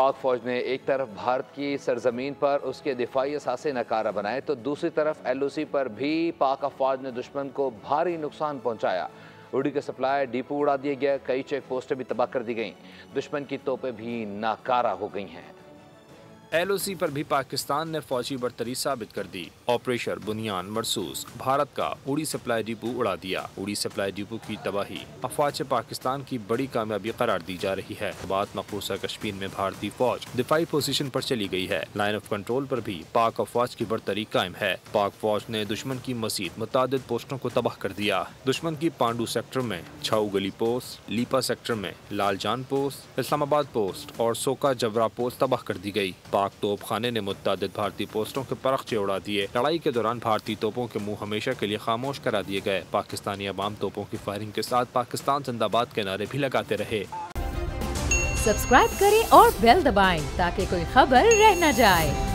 पाक फौज ने एक तरफ भारत की सरजमीन पर उसके दिफाई असासे नकारा बनाए तो दूसरी तरफ LOC पर भी पाक अफवाज ने दुश्मन को भारी नुकसान पहुंचाया। उड़ी के सप्लाई डिपो उड़ा दिए गए, कई चेक पोस्टें भी तबाह कर दी गईं, दुश्मन की तोपें भी नाकारा हो गई हैं। LOC पर भी पाकिस्तान ने फौजी बरतरी साबित कर दी। ऑपरेशन बुनियान मरसूस, भारत का उड़ी सप्लाई डिपो उड़ा दिया। उड़ी सप्लाई डिपो की तबाही अफवाज पाकिस्तान की बड़ी कामयाबी करार दी जा रही है। बात मकबूजा कश्मीर में भारतीय फौज दिफाई पोजीशन पर चली गई है। लाइन ऑफ कंट्रोल पर भी पाक अफवाज की बरतरी कायम है। पाक फौज ने दुश्मन की मजीद मुतादिद पोस्टों को तबाह कर दिया। दुश्मन की पांडू सेक्टर में छाऊ गली पोस्ट, लीपा सेक्टर में लालजान पोस्ट, इस्लामाबाद पोस्ट और सोका जबरा पोस्ट तबाह कर दी गई। पाक तोप खाने ने मुत्तादिद भारतीय पोस्टों के परखचे उड़ा दिए। लड़ाई के दौरान भारतीय तोपों के मुंह हमेशा के लिए खामोश करा दिए गए। पाकिस्तानी अवाम तोपों की फायरिंग के साथ पाकिस्तान जिंदाबाद के नारे भी लगाते रहे। सब्सक्राइब करें और बेल दबाएं ताकि कोई खबर रह न जाए।